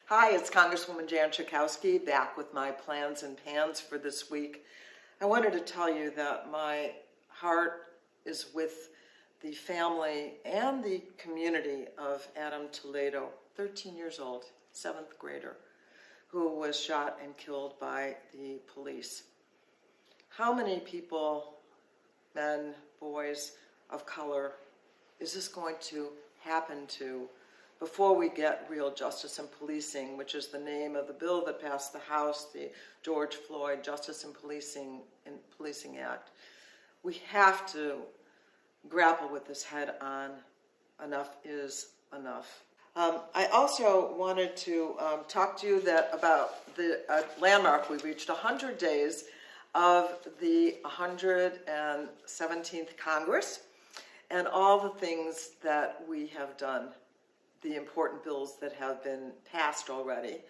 Hi, it's Congresswoman Jan Schakowsky back with my plans and pans for this week. I wanted to tell you that my heart is with the family and the community of Adam Toledo, 13 years old, 7th grader, who was shot and killed by the police. How many people, men, boys of color, is this going to happen to before we get real justice in policing, which is the name of the bill that passed the House, the George Floyd Justice in Policing Act? We have to grapple with this head on. Enough is enough. I also wanted to talk to you about the landmark. We reached 100 days of the 117th Congress and all the things that we have done, the important bills that have been passed already,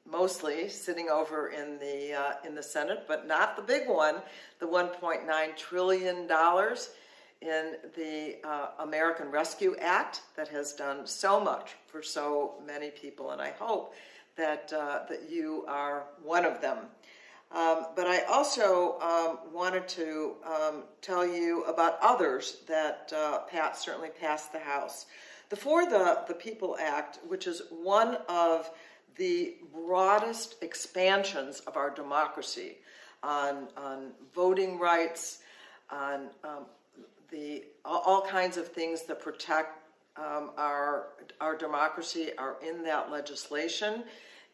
mostly sitting over in the Senate, but not the big one, the $1.9 trillion in the American Rescue Act that has done so much for so many people, and I hope that you are one of them. But I also wanted to tell you about others that certainly passed the House. The For the People Act, which is one of the broadest expansions of our democracy on voting rights, on all kinds of things that protect our democracy are in that legislation.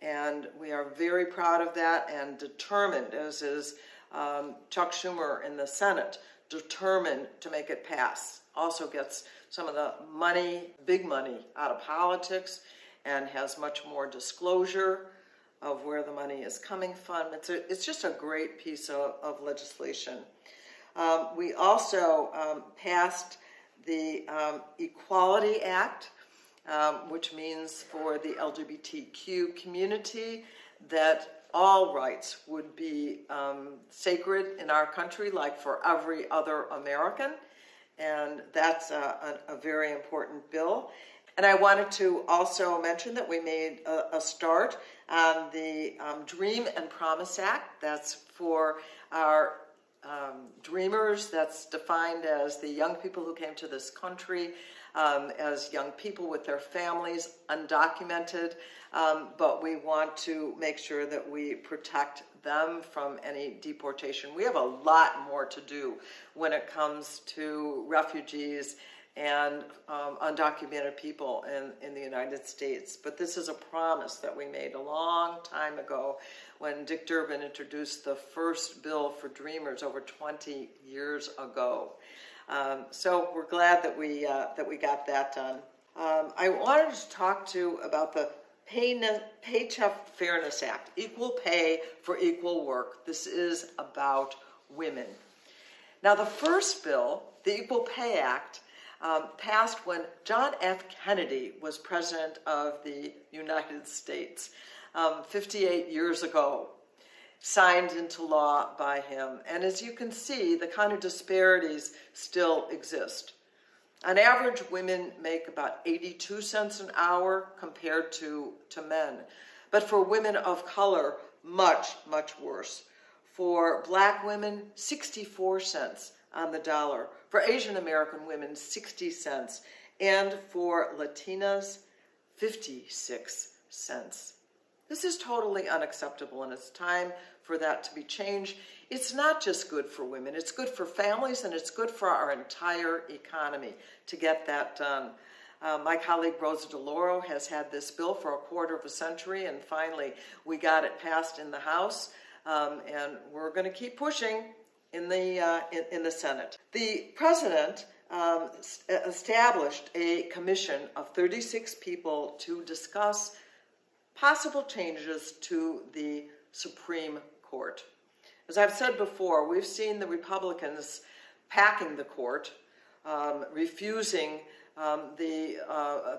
And we are very proud of that and determined, as is Chuck Schumer in the Senate, determined to make it pass. Also gets some of the money, big money, out of politics and has much more disclosure of where the money is coming from. It's just a great piece of legislation. We also passed the Equality Act, which means for the LGBTQ community that all rights would be sacred in our country, like for every other American. And that's a very important bill. And I wanted to also mention that we made a start on the Dream and Promise Act. That's for our dreamers. That's defined as the young people who came to this country as young people with their families, undocumented, but we want to make sure that we protect them from any deportation. We have a lot more to do when it comes to refugees and undocumented people in the United States. But this is a promise that we made a long time ago when Dick Durbin introduced the first bill for Dreamers over 20 years ago. So we're glad that we got that done. I wanted to talk to you about the Paycheck Fairness Act, equal pay for equal work. This is about women. Now, the first bill, the Equal Pay Act, passed when John F. Kennedy was president of the United States 58 years ago, signed into law by him. And as you can see, the kind of disparities still exist. On average, women make about 82 cents an hour compared to men. But for women of color, much, much worse. For black women, 64 cents on the dollar. For Asian American women, 60 cents. And for Latinas, 56 cents. This is totally unacceptable, and it's time for that to be changed. It's not just good for women, it's good for families, and it's good for our entire economy to get that done. My colleague Rosa DeLauro has had this bill for a quarter of a century, and finally we got it passed in the House, and we're going to keep pushing in the Senate. The president established a commission of 36 people to discuss possible changes to the Supreme Court. As I've said before, we've seen the Republicans packing the court, refusing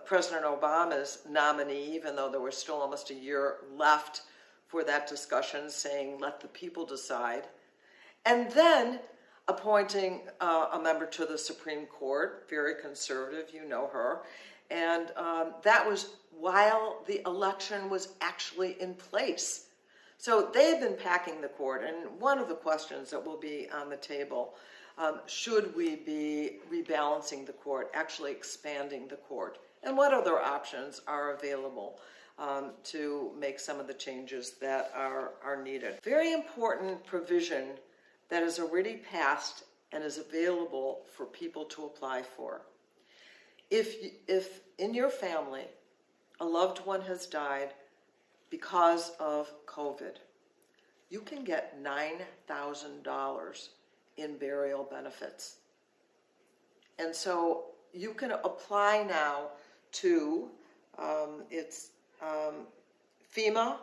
President Obama's nominee, even though there was still almost a year left for that discussion, saying, let the people decide. And then appointing a member to the Supreme Court, very conservative, you know her, And that was while the election was actually in place. So they've been packing the court, and one of the questions that will be on the table, should we be rebalancing the court, actually expanding the court, and what other options are available to make some of the changes that are needed. Very important provision that is already passed and is available for people to apply for. If in your family a loved one has died because of COVID, you can get $9,000 in burial benefits. And so you can apply now to, it's FEMA,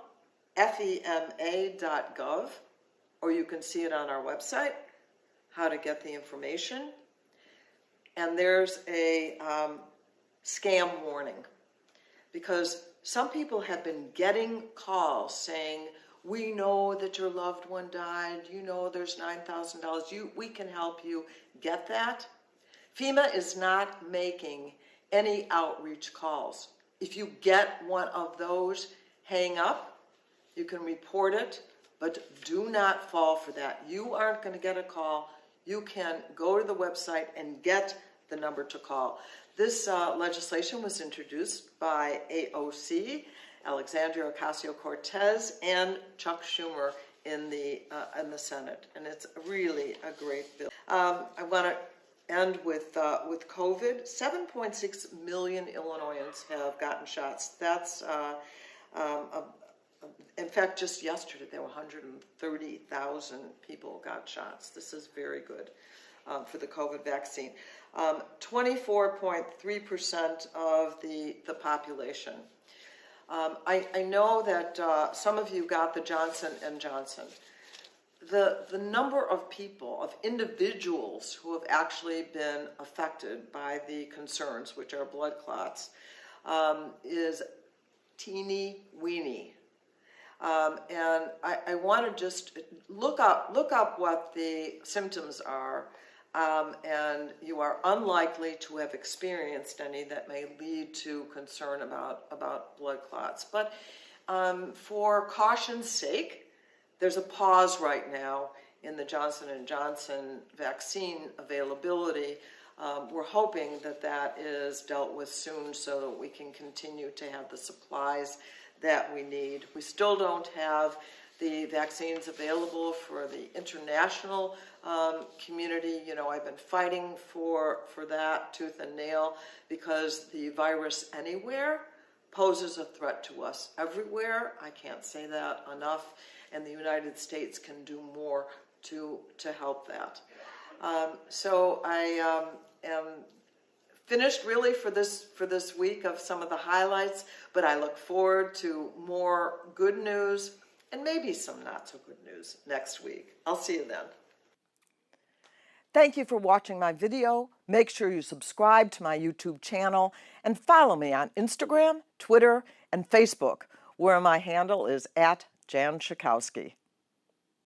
FEMA.gov, or you can see it on our website, how to get the information. And there's a scam warning, because some people have been getting calls saying, we know that your loved one died, you know there's $9,000, we can help you get that. FEMA is not making any outreach calls. If you get one of those, hang up. You can report it, but do not fall for that. You aren't going to get a call. You can go to the website and get the number to call. This legislation was introduced by AOC, Alexandria Ocasio-Cortez, and Chuck Schumer in the Senate, and it's really a great bill. I want to end with COVID. 7.6 million Illinoisans have gotten shots. That's in fact, just yesterday there were 130,000 people got shots. This is very good for the COVID vaccine. 24.3% of the population. I know that some of you got the Johnson & Johnson. The number of people, of individuals who have actually been affected by the concerns, which are blood clots, is teeny weeny. And I want to just look up what the symptoms are, and you are unlikely to have experienced any that may lead to concern about blood clots. But for caution's sake, there's a pause right now in the Johnson & Johnson vaccine availability. We're hoping that is dealt with soon so that we can continue to have the supplies that we need. We still don't have the vaccines available for the international community. You know, I've been fighting for that tooth and nail, because the virus anywhere poses a threat to us everywhere. I can't say that enough, and the United States can do more to help that. So I am finished really for this week of some of the highlights, but I look forward to more good news and maybe some not so good news next week. I'll see you then. Thank you for watching my video. Make sure you subscribe to my YouTube channel and follow me on Instagram, Twitter, and Facebook, where my handle is @Jan Schakowsky.